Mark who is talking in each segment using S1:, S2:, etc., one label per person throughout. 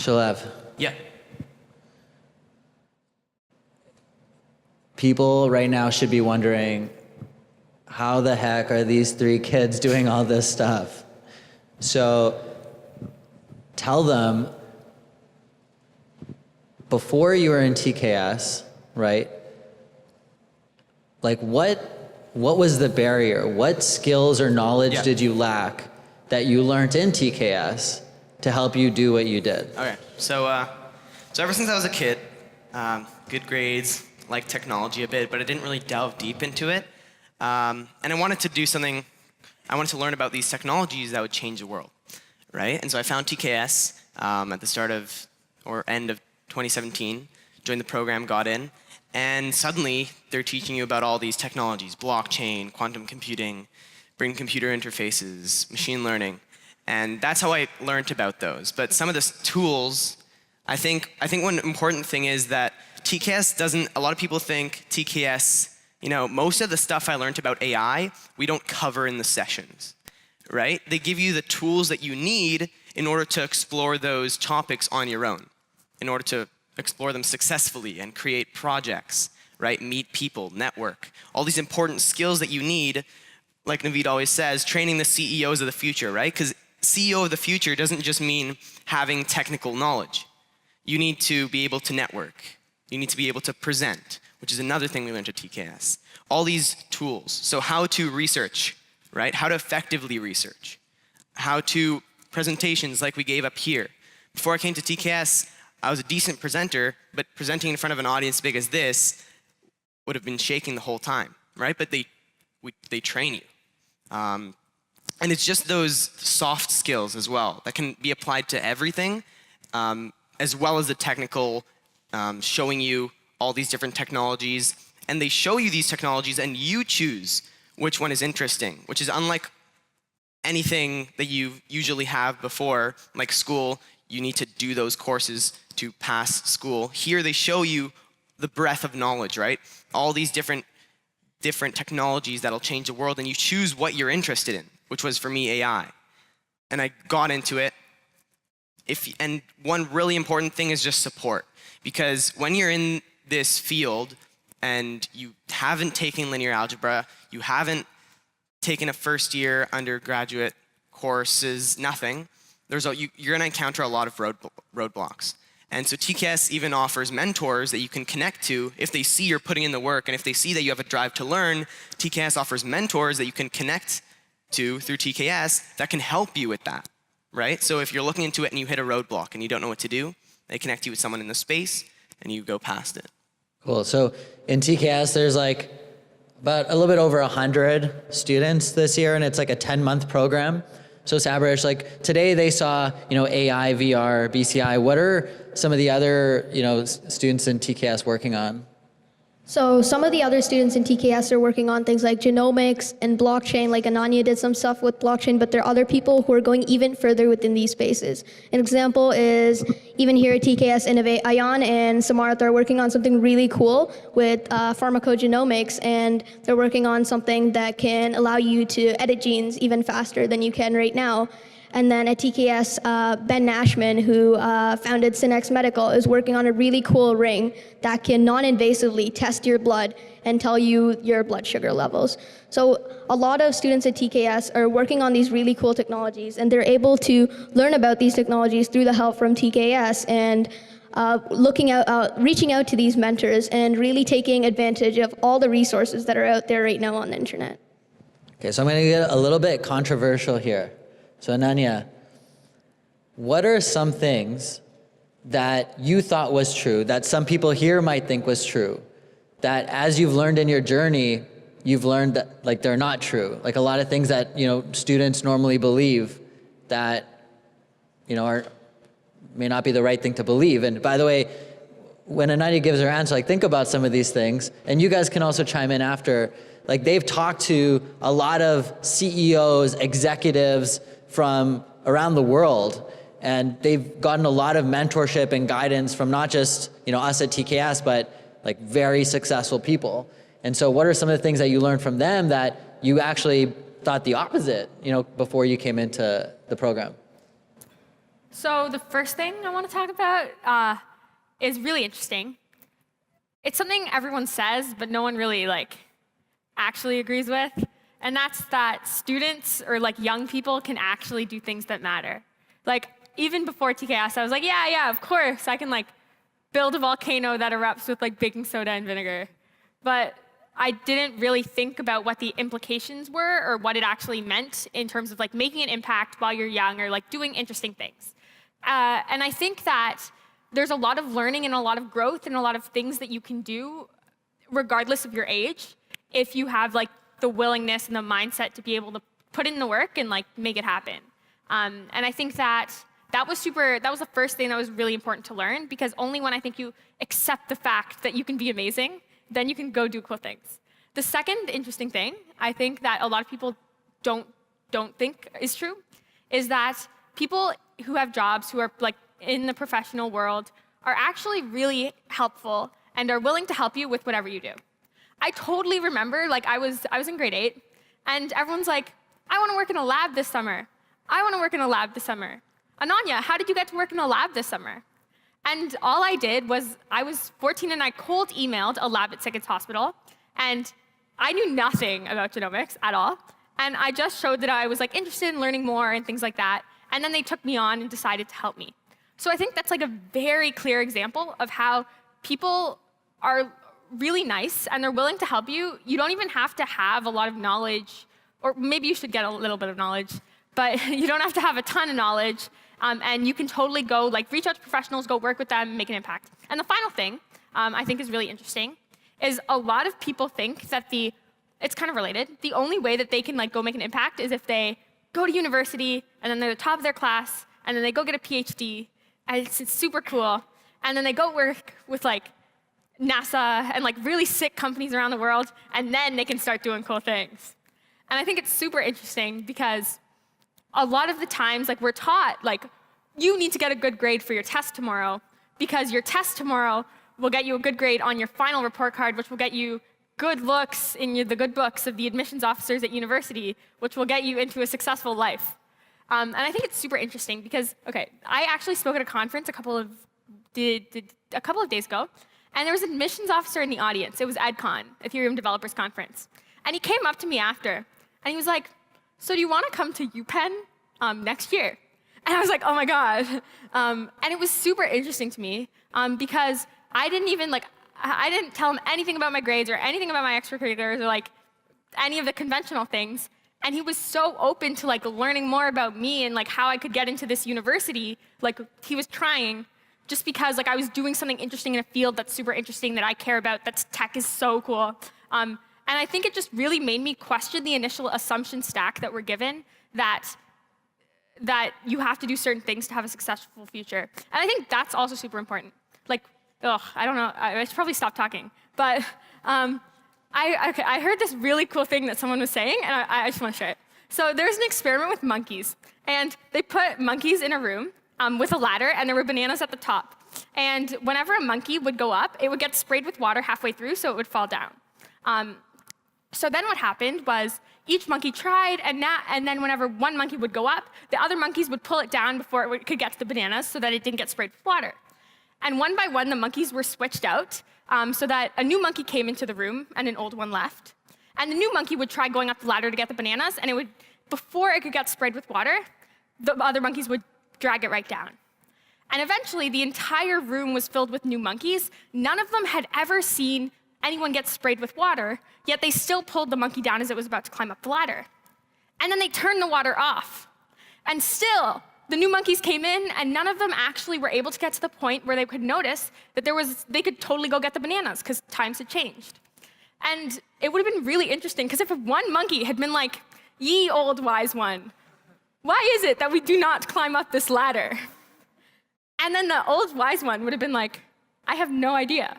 S1: Shalev,
S2: Yeah.
S1: people right now should be wondering, how the heck are these three kids doing all this stuff? So tell them, before you were in TKS, right? Like what was the barrier? What skills or knowledge did you lack that you learned in TKS to help you do what you did?
S2: Okay. So ever since I was a kid, good grades, liked technology a bit, but I didn't really delve deep into it. And I wanted to do something. I wanted to learn about these technologies that would change the world, right? And so I found TKS at the start of or end of 2017. Joined the program, got in. And suddenly, they're teaching you about all these technologies, blockchain, quantum computing, brain computer interfaces, machine learning. And that's how I learned about those. But some of the tools, I think one important thing is that TKS doesn't, a lot of people think TKS, most of the stuff I learned about AI, we don't cover in the sessions, right? They give you the tools that you need in order to explore those topics on your own, in order to explore them successfully and create projects, right? Meet people, network, all these important skills that you need, like Navid always says, training the CEOs of the future, right? Because CEO of the future doesn't just mean having technical knowledge. You need to be able to network. You need to be able to present, which is another thing we learned at TKS. All these tools. So how to research, right? How to effectively research. How to presentations like we gave up here. Before I came to TKS, I was a decent presenter, but presenting in front of an audience big as this would have been shaking the whole time, right? But they train you. And it's just those soft skills as well that can be applied to everything, as well as the technical, showing you all these different technologies. And they show you these technologies and you choose which one is interesting, which is unlike anything that you usually have before, like school. You need to do those courses to pass school. Here they show you the breadth of knowledge, right? All these different technologies that'll change the world, and you choose what you're interested in, which was for me AI. And I got into it. And one really important thing is just support. Because when you're in this field and you haven't taken linear algebra, you haven't taken a first year undergraduate courses, nothing, you're going to encounter a lot of roadblocks. And so TKS even offers mentors that you can connect to if they see you're putting in the work, and if they see that you have a drive to learn. TKS offers mentors that you can connect to through TKS that can help you with that, right? So if you're looking into it and you hit a roadblock and you don't know what to do, they connect you with someone in the space and you go past it.
S1: Cool. So in TKS, there's like about a little bit over 100 students this year, and it's like a 10-month program. So Sabarish, like today they saw, AI, VR, BCI. What are some of the other, students in TKS working on?
S3: So some of the other students in TKS are working on things like genomics and blockchain, like Ananya did some stuff with blockchain, but there are other people who are going even further within these spaces. An example is even here at TKS Innovate, Ayan and Samarth are working on something really cool with pharmacogenomics, and they're working on something that can allow you to edit genes even faster than you can right now. And then at TKS, Ben Nashman, who founded Synex Medical, is working on a really cool ring that can non-invasively test your blood and tell you your blood sugar levels. So a lot of students at TKS are working on these really cool technologies, and they're able to learn about these technologies through the help from TKS and reaching out to these mentors and really taking advantage of all the resources that are out there right now on the internet.
S1: Okay, so I'm going to get a little bit controversial here. So Ananya, what are some things that you thought was true, that some people here might think was true, that as you've learned in your journey, you've learned that like they're not true? Like a lot of things that students normally believe that may not be the right thing to believe. And by the way, when Ananya gives her answer, like think about some of these things, and you guys can also chime in after. Like they've talked to a lot of CEOs, executives from around the world, and they've gotten a lot of mentorship and guidance from not just us at TKS, but like very successful people. And so what are some of the things that you learned from them that you actually thought the opposite, before you came into the program?
S4: So the first thing I want to talk about is really interesting. It's something everyone says, but no one really actually agrees with, and that's that students or young people can actually do things that matter. Even before TKS, I was like, yeah, of course, I can build a volcano that erupts with baking soda and vinegar. But I didn't really think about what the implications were or what it actually meant in terms of making an impact while you're young or doing interesting things. And I think that there's a lot of learning and a lot of growth and a lot of things that you can do regardless of your age if you have the willingness and the mindset to be able to put in the work and make it happen. And I think that was the first thing that was really important to learn, because only when I think you accept the fact that you can be amazing, then you can go do cool things. The second interesting thing I think that a lot of people don't think is true is that people who have jobs, who are in the professional world, are actually really helpful and are willing to help you with whatever you do. I totally remember, I was in grade 8, and everyone's like, I want to work in a lab this summer. I want to work in a lab this summer. Ananya, how did you get to work in a lab this summer? And all I did was, I was 14 and I cold emailed a lab at Sickett's Hospital, and I knew nothing about genomics at all. And I just showed that I was interested in learning more and things like that. And then they took me on and decided to help me. So I think that's a very clear example of how people are really nice and they're willing to help you. You don't even have to have a lot of knowledge, or maybe you should get a little bit of knowledge, but you don't have to have a ton of knowledge. And you can totally go reach out to professionals, go work with them, make an impact. And the final thing I think is really interesting is a lot of people think that it's kind of related, the only way that they can go make an impact is if they go to university and then they're the top of their class and then they go get a PhD and it's super cool, and then they go work with NASA and really sick companies around the world, and then they can start doing cool things. And I think it's super interesting because a lot of the times, we're taught, you need to get a good grade for your test tomorrow, because your test tomorrow will get you a good grade on your final report card, which will get you good looks in the good books of the admissions officers at university, which will get you into a successful life. And I think it's super interesting because, I actually spoke at a conference a couple of days ago, and there was an admissions officer in the audience. It was EdCon, Ethereum Developers Conference. And he came up to me after, and he was like, so do you want to come to UPenn next year? And I was like, oh my God. And it was super interesting to me because I didn't tell him anything about my grades or anything about my extracurriculars or any of the conventional things. And he was so open to learning more about me and how I could get into this university. He was trying, just because I was doing something interesting in a field that's super interesting that I care about, that's tech is so cool. And I think it just really made me question the initial assumption stack that we're given, that you have to do certain things to have a successful future. And I think that's also super important. I don't know, I should probably stop talking. But I heard this really cool thing that someone was saying, and I just want to share it. So there was an experiment with monkeys, and they put monkeys in a room with a ladder, and there were bananas at the top. And whenever a monkey would go up, it would get sprayed with water halfway through, so it would fall down. So then what happened was each monkey tried, and then whenever one monkey would go up, the other monkeys would pull it down before it could get to the bananas so that it didn't get sprayed with water. And one by one, the monkeys were switched out so that a new monkey came into the room and an old one left. And the new monkey would try going up the ladder to get the bananas, and before it could get sprayed with water, the other monkeys would drag it right down. And eventually, the entire room was filled with new monkeys. None of them had ever seen anyone get sprayed with water, yet they still pulled the monkey down as it was about to climb up the ladder. And then they turned the water off. And still, the new monkeys came in, and none of them actually were able to get to the point where they could notice that they could totally go get the bananas, because times had changed. And it would have been really interesting, because if one monkey had been like, ye old wise one, why is it that we do not climb up this ladder? And then the old wise one would have been like, I have no idea.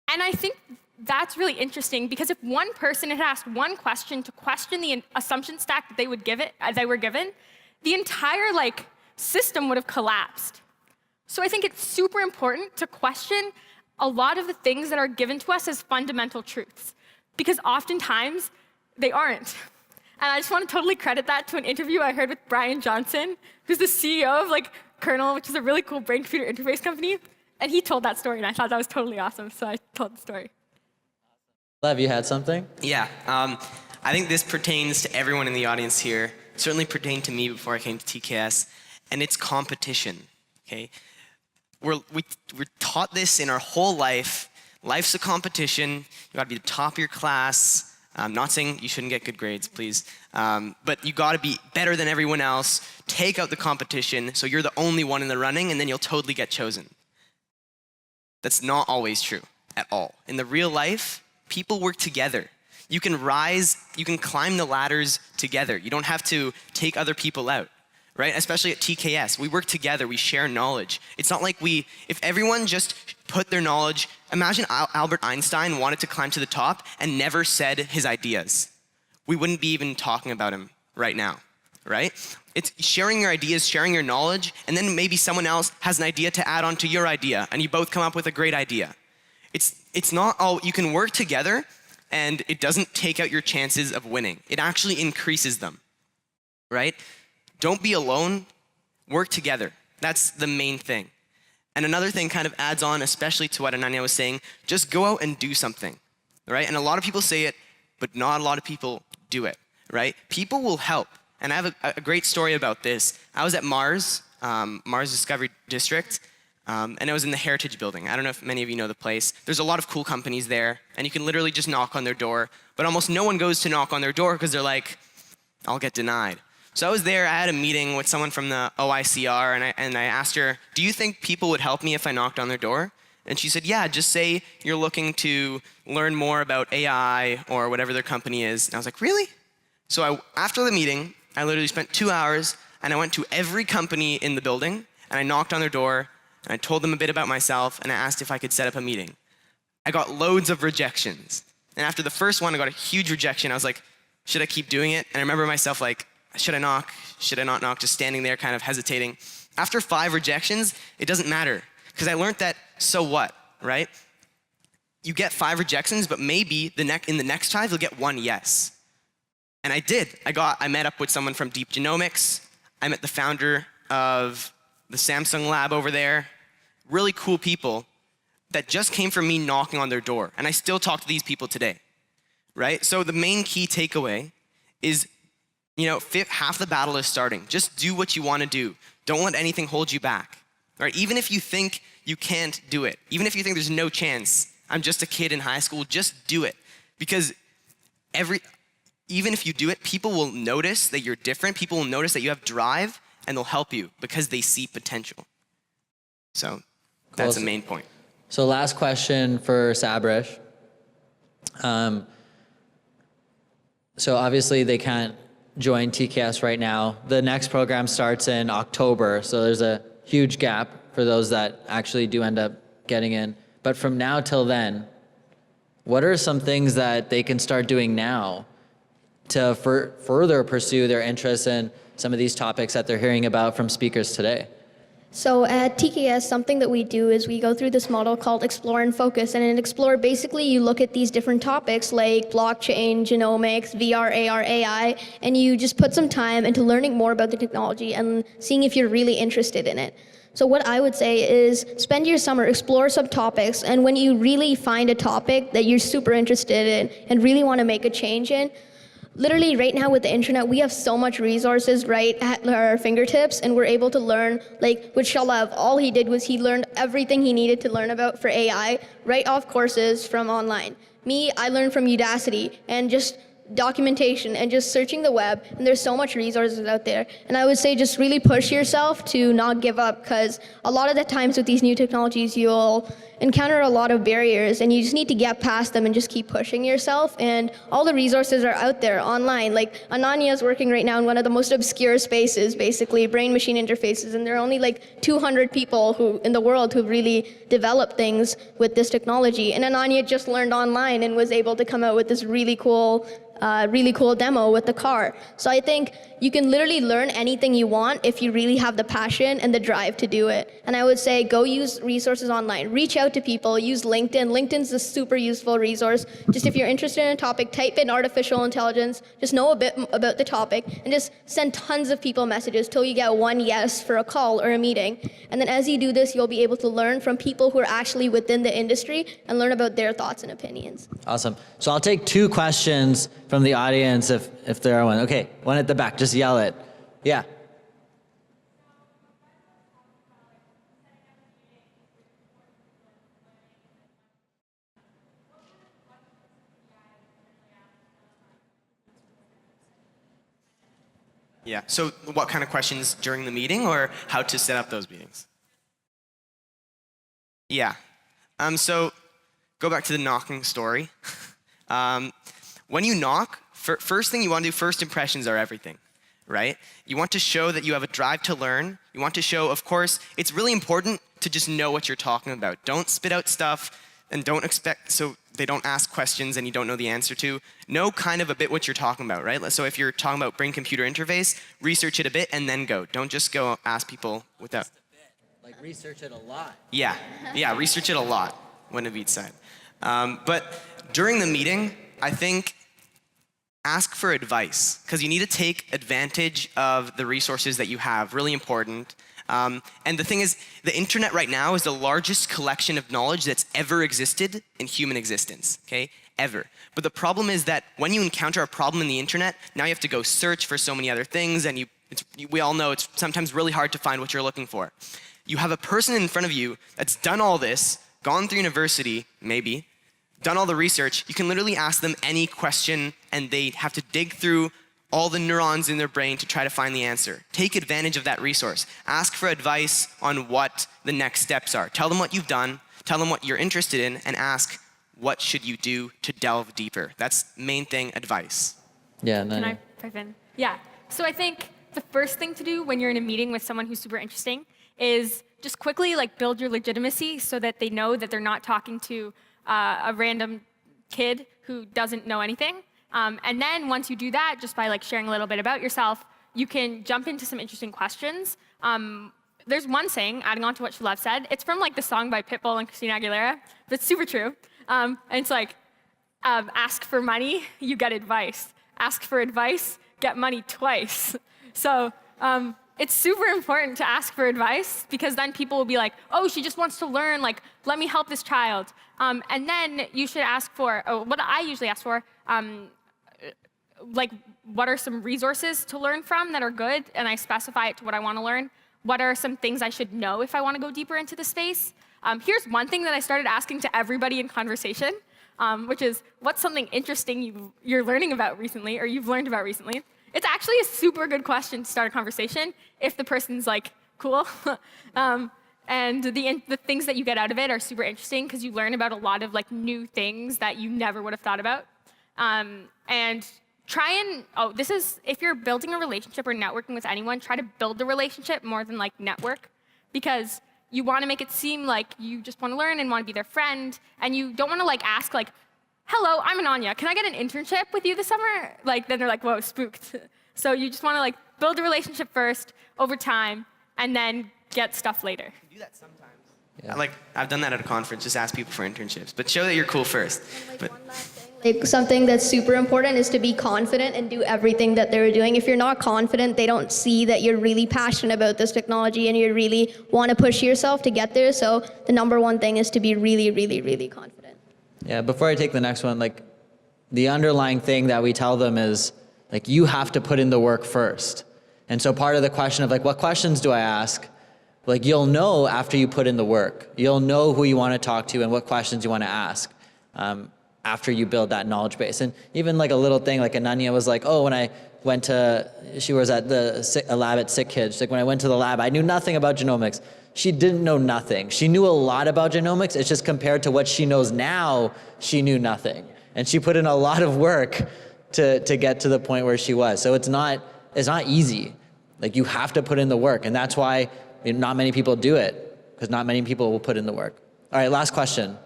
S4: And I think that's really interesting, because if one person had asked one question to question the assumption stack that they were given, the entire system would have collapsed. So I think it's super important to question a lot of the things that are given to us as fundamental truths, because oftentimes they aren't. And I just want to totally credit that to an interview I heard with Brian Johnson, who's the CEO of Kernel, which is a really cool brain-computer interface company. And he told that story, and I thought that was totally awesome, so I told the story.
S1: Lev, you had something?
S2: Yeah, I think this pertains to everyone in the audience here. It certainly pertained to me before I came to TKS, and it's competition. Okay, we're taught this in our whole life. Life's a competition. You got to be the top of your class. I'm not saying you shouldn't get good grades, please, but you got to be better than everyone else. Take out the competition, so you're the only one in the running, and then you'll totally get chosen. That's not always true at all. In the real life, people work together. You can rise, you can climb the ladders together. You don't have to take other people out, right? Especially at TKS, we work together, we share knowledge. It's not like if everyone just put their knowledge, imagine Albert Einstein wanted to climb to the top and never said his ideas. We wouldn't be even talking about him right now, right? It's sharing your ideas, sharing your knowledge, and then maybe someone else has an idea to add on to your idea, and you both come up with a great idea. It's not all, you can work together, and it doesn't take out your chances of winning. It actually increases them, right? Don't be alone, work together. That's the main thing. And another thing kind of adds on, especially to what Ananya was saying, just go out and do something, right? And a lot of people say it, but not a lot of people do it, right? People will help. And I have a great story about this. I was at Mars Discovery District, and I was in the Heritage Building. I don't know if many of you know the place. There's a lot of cool companies there, and you can literally just knock on their door, but almost no one goes to knock on their door because they're like, I'll get denied. So I was there, I had a meeting with someone from the OICR, and I asked her, do you think people would help me if I knocked on their door? And she said, yeah, just say you're looking to learn more about AI or whatever their company is. And I was like, really? So after the meeting, I literally spent 2 hours, and I went to every company in the building, and I knocked on their door, and I told them a bit about myself, and I asked if I could set up a meeting. I got loads of rejections. And after the first one, I got a huge rejection. I was like, should I keep doing it? And I remember myself like, should I knock? Should I not knock? Just standing there kind of hesitating. After 5 rejections, it doesn't matter, because I learned that, so what, right? You get 5 rejections, but maybe in the next 5, you'll get 1 yes. And I did. I met up with someone from Deep Genomics. I met the founder of the Samsung lab over there. Really cool people that just came from me knocking on their door. And I still talk to these people today, right? So the main key takeaway is, half the battle is starting. Just do what you want to do. Don't let anything hold you back, right? Even if you think you can't do it, even if you think there's no chance, I'm just a kid in high school, just do it. Because even if you do it, people will notice that you're different. People will notice that you have drive, and they'll help you because they see potential. So that's the main point.
S1: So last question for Sabarish. So obviously they can't join TKS right now. The next program starts in October, so there's a huge gap for those that actually do end up getting in. But from now till then, what are some things that they can start doing now to further pursue their interests in some of these topics that they're hearing about from speakers today?
S3: So at TKS, something that we do is we go through this model called Explore and Focus. And in Explore, basically, you look at these different topics like blockchain, genomics, VR, AR, AI, and you just put some time into learning more about the technology and seeing if you're really interested in it. So what I would say is spend your summer, explore some topics, and when you really find a topic that you're super interested in and really want to make a change in, literally right now with the internet, we have so much resources right at our fingertips, and we're able to learn, like with Shalev, all he did was he learned everything he needed to learn about for AI right off courses from online. Me, I learned from Udacity and just documentation and just searching the web, and there's so much resources out there. And I would say just really push yourself to not give up, because a lot of the times with these new technologies, you'll encounter a lot of barriers, and you just need to get past them and just keep pushing yourself. And all the resources are out there online. Like Ananya is working right now in one of the most obscure spaces, basically brain-machine interfaces, and there are only like 200 people who in the world who've really developed things with this technology. And Ananya just learned online and was able to come out with this really cool demo with the car. So I think you can literally learn anything you want if you really have the passion and the drive to do it. And I would say go use resources online. Reach out out to people, use LinkedIn. LinkedIn's a super useful resource. Just if you're interested in a topic, type in artificial intelligence, just know a bit about the topic, and just send tons of people messages till you get one yes for a call or a meeting. And then as you do this, you'll be able to learn from people who are actually within the industry and learn about their thoughts and opinions.
S1: Awesome. So I'll take 2 questions from the audience if there are one. Okay, one at the back, just yell it. Yeah.
S2: Yeah. So what kind of questions during the meeting, or how to set up those meetings? Yeah. So go back to the knocking story. When you knock, first thing you want to do, first impressions are everything, right? You want to show that you have a drive to learn. You want to show, of course, it's really important to just know what you're talking about. Don't spit out stuff and don't expect, so they don't ask questions and you don't know the answer to. Know kind of a bit what you're talking about, right? So if you're talking about brain-computer interface, research it a bit and then go. Don't just go ask people without.
S1: Like research it a lot.
S2: Yeah, research it a lot, what Navid said. But during the meeting, I think ask for advice, because you need to take advantage of the resources that you have, really important. And the thing is, the internet right now is the largest collection of knowledge that's ever existed in human existence, okay? Ever. But the problem is that when you encounter a problem in the internet, now you have to go search for so many other things, and we all know it's sometimes really hard to find what you're looking for. You have a person in front of you that's done all this, gone through university, maybe, done all the research. You can literally ask them any question and they have to dig through all the neurons in their brain to try to find the answer. Take advantage of that resource. Ask for advice on what the next steps are. Tell them what you've done, tell them what you're interested in, and ask, what should you do to delve deeper? That's main thing, advice.
S1: Yeah,
S4: Can I pipe in? Yeah. So I think the first thing to do when you're in a meeting with someone who's super interesting is just quickly build your legitimacy so that they know that they're not talking to a random kid who doesn't know anything. And then once you do that, just by sharing a little bit about yourself, you can jump into some interesting questions. There's one saying, adding on to what Shalev said, it's from the song by Pitbull and Christina Aguilera, but it's super true. And it's ask for money, you get advice. Ask for advice, get money twice. So it's super important to ask for advice, because then people will be like, oh, she just wants to learn, let me help this child. And then you should ask for, what I usually ask for, what are some resources to learn from that are good, and I specify it to what I want to learn. What are some things I should know if I want to go deeper into the space? Here's one thing that I started asking to everybody in conversation, which is, what's something interesting you're learning about recently, or you've learned about recently? It's actually a super good question to start a conversation if the person's cool. And the things that you get out of it are super interesting, because you learn about a lot of new things that you never would have thought about. And this is, if you're building a relationship or networking with anyone, try to build the relationship more than network, because you want to make it seem like you just want to learn and want to be their friend, and you don't want to ask hello, I'm Ananya, can I get an internship with you this summer? Then they're whoa, spooked. So you just want to build a relationship first over time, and then get stuff later.
S2: You can do that sometimes. Yeah. I've done that at a conference, just ask people for internships, but show that you're cool first. But
S3: one last thing, something that's super important is to be confident and do everything that they're doing. If you're not confident, they don't see that you're really passionate about this technology and you really want to push yourself to get there. So the number one thing is to be really, really, really confident.
S1: Yeah, before I take the next one, the underlying thing that we tell them is, you have to put in the work first. And so part of the question of what questions do I ask? You'll know after you put in the work. You'll know who you want to talk to and what questions you want to ask after you build that knowledge base. And even a little thing, Ananya was when I went to, she was at a lab at Sick Kids. When I went to the lab, I knew nothing about genomics. She didn't know nothing. She knew a lot about genomics. It's just compared to what she knows now, she knew nothing. And she put in a lot of work to get to the point where she was. So it's not easy. You have to put in the work. And that's why not many people do it, because not many people will put in the work. All right, last question.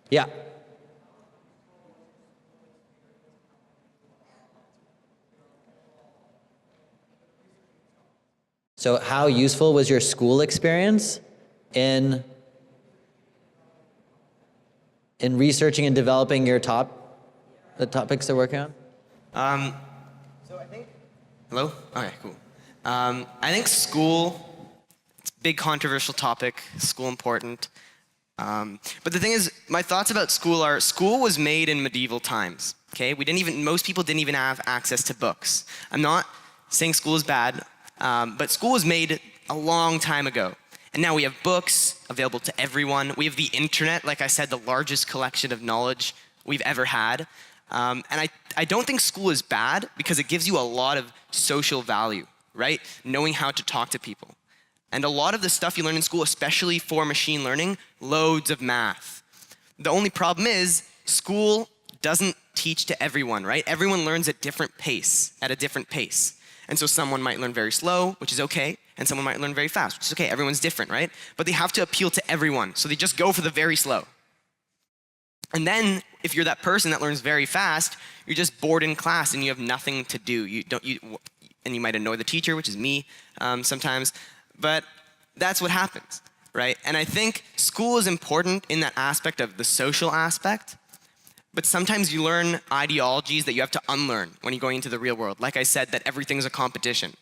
S1: Yeah. So how useful was your school experience in in researching and developing the topics they're working on?
S2: So I think, hello? Okay, cool. I think school, it's a big controversial topic, school important. But the thing is, my thoughts about school are, school was made in medieval times, okay? Most people didn't even have access to books. I'm not saying school is bad, but school was made a long time ago. And now we have books available to everyone. We have the internet, like I said, the largest collection of knowledge we've ever had. And I don't think school is bad because it gives you a lot of social value, right? Knowing how to talk to people. And a lot of the stuff you learn in school, especially for machine learning, loads of math. The only problem is school doesn't teach to everyone, right? Everyone learns at a different pace. And so someone might learn very slow, which is okay, and someone might learn very fast, which is okay. Everyone's different, right? But they have to appeal to everyone, so they just go for the very slow. And then, if you're that person that learns very fast, you're just bored in class and you have nothing to do. And you might annoy the teacher, which is me sometimes, but that's what happens, right? And I think school is important in that aspect of the social aspect, but sometimes you learn ideologies that you have to unlearn when you're going into the real world. Like I said, that everything's a competition.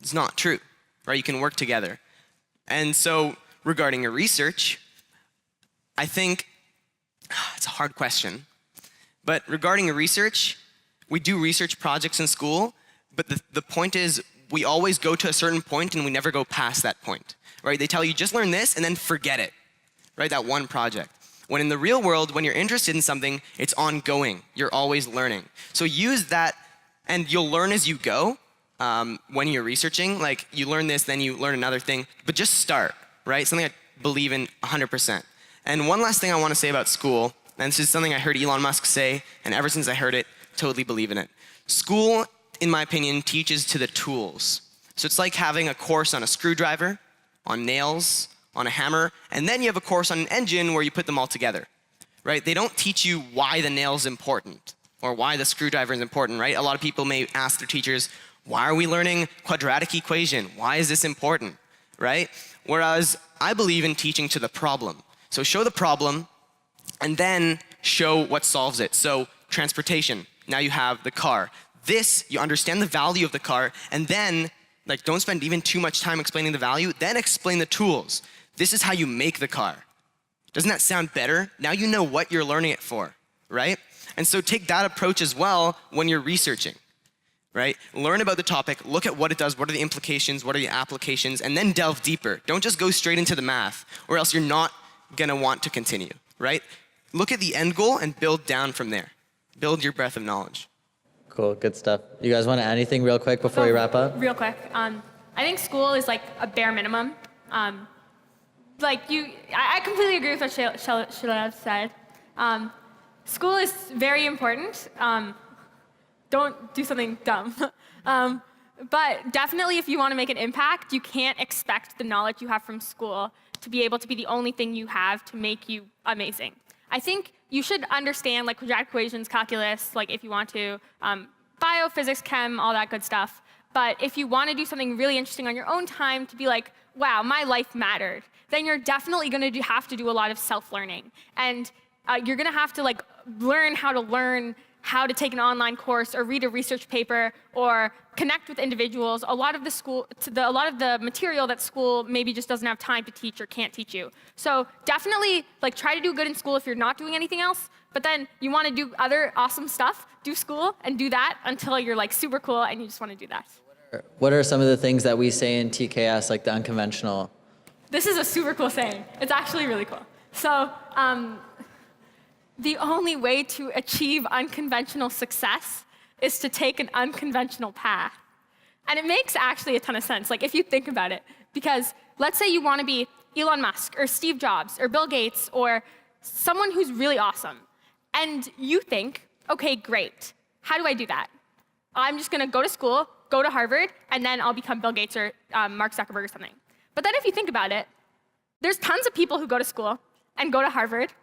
S2: It's not true, right? You can work together. And so regarding your research, I think it's a hard question. But regarding your research, we do research projects in school, but the point is we always go to a certain point and we never go past that point, right? They tell you just learn this and then forget it, right? That one project. When in the real world, when you're interested in something, it's ongoing. You're always learning. So use that, and you'll learn as you go when you're researching. Like you learn this, then you learn another thing, but just start, right? Something I believe in 100%. And one last thing I want to say about school, and this is something I heard Elon Musk say, and ever since I heard it, totally believe in it. School, in my opinion, teaches to the tools. So it's like having a course on a screwdriver, on nails, on a hammer, and then you have a course on an engine where you put them all together, right? They don't teach you why the nail's important or why the screwdriver is important, right? A lot of people may ask their teachers, why are we learning quadratic equation? Why is this important, right? Whereas I believe in teaching to the problem. So show the problem and then show what solves it. So transportation, now you have the car. This, you understand the value of the car, and then don't spend even too much time explaining the value, then explain the tools. This is how you make the car. Doesn't that sound better? Now you know what you're learning it for, right? And so take that approach as well when you're researching, right? Learn about the topic, look at what it does, what are the implications, what are the applications, and then delve deeper. Don't just go straight into the math, or else you're not gonna want to continue, right? Look at the end goal and build down from there. Build your breadth of knowledge.
S1: Cool, good stuff. You guys want to add anything real quick before we wrap up?
S4: Real quick. I think school is like a bare minimum. I completely agree with what Shalev said. School is very important. Don't do something dumb. But definitely if you want to make an impact, you can't expect the knowledge you have from school to be able to be the only thing you have to make you amazing. I think you should understand quadratic equations, calculus, if you want to, bio, physics, chem, all that good stuff. But if you want to do something really interesting on your own time to be like, wow, my life mattered, then you're definitely going to have to do a lot of self-learning. And you're going to have to learn how to take an online course or read a research paper or connect with individuals. A lot of the material that school maybe just doesn't have time to teach or can't teach you. So definitely try to do good in school if you're not doing anything else, but then you want to do other awesome stuff, do school and do that until you're super cool and you just want to do that.
S1: What are some of the things that we say in TKS, the unconventional?
S4: This is a super cool saying. It's actually really cool. So the only way to achieve unconventional success is to take an unconventional path. And it makes actually a ton of sense, if you think about it. Because let's say you want to be Elon Musk or Steve Jobs or Bill Gates or someone who's really awesome. And you think, okay, great. How do I do that? I'm just going to go to school, go to Harvard, and then I'll become Bill Gates or Mark Zuckerberg or something. But then if you think about it, there's tons of people who go to school and go to Harvard,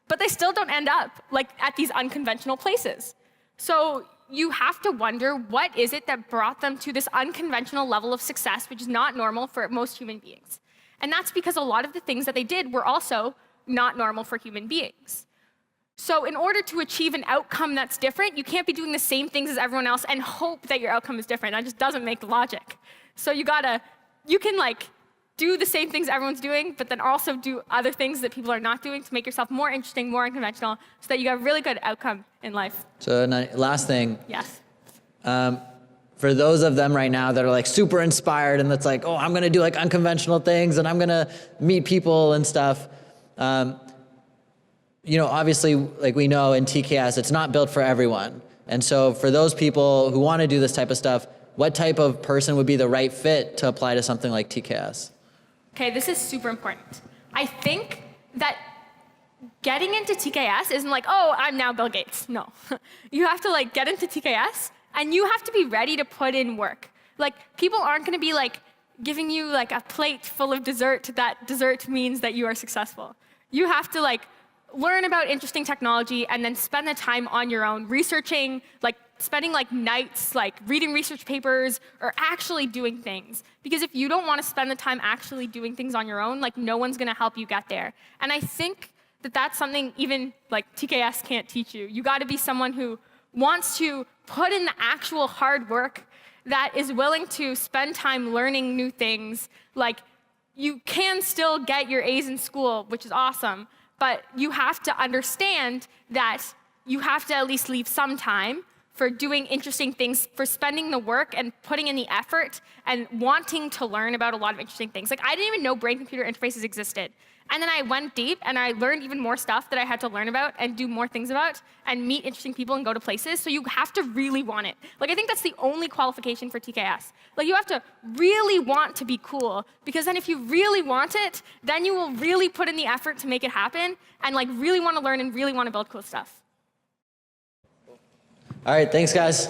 S4: but they still don't end up at these unconventional places. So you have to wonder, what is it that brought them to this unconventional level of success, which is not normal for most human beings? And that's because a lot of the things that they did were also not normal for human beings. So in order to achieve an outcome that's different, you can't be doing the same things as everyone else and hope that your outcome is different. That just doesn't make logic. So you can like do the same things everyone's doing, but then also do other things that people are not doing to make yourself more interesting, more unconventional, so that you get a really good outcome in life.
S1: So last thing.
S4: Yes.
S1: For those of them right now that are like super inspired and that's like, oh, I'm gonna do like unconventional things and I'm gonna meet people and stuff. Obviously, like we know in TKS, it's not built for everyone. And so for those people who wanna do this type of stuff, what type of person would be the right fit to apply to something like TKS?
S4: Okay, this is super important. I think that getting into TKS isn't like, oh, I'm now Bill Gates. No. You have to like get into TKS and you have to be ready to put in work. Like people aren't gonna be like giving you like a plate full of dessert that dessert means that you are successful. You have to like learn about interesting technology and then spend the time on your own researching, like spending like nights like reading research papers or actually doing things. Because if you don't want to spend the time actually doing things on your own, like no one's gonna help you get there. And I think that that's something even like TKS can't teach you. You gotta be someone who wants to put in the actual hard work, that is willing to spend time learning new things. Like you can still get your A's in school, which is awesome, but you have to understand that you have to at least leave some time for doing interesting things, for spending the work and putting in the effort and wanting to learn about a lot of interesting things. Like I didn't even know brain-computer interfaces existed. And then I went deep and I learned even more stuff that I had to learn about and do more things about and meet interesting people and go to places. So you have to really want it. Like I think that's the only qualification for TKS. Like you have to really want to be cool, because then if you really want it, then you will really put in the effort to make it happen and like really want to learn and really want to build cool stuff.
S1: All right, thanks guys.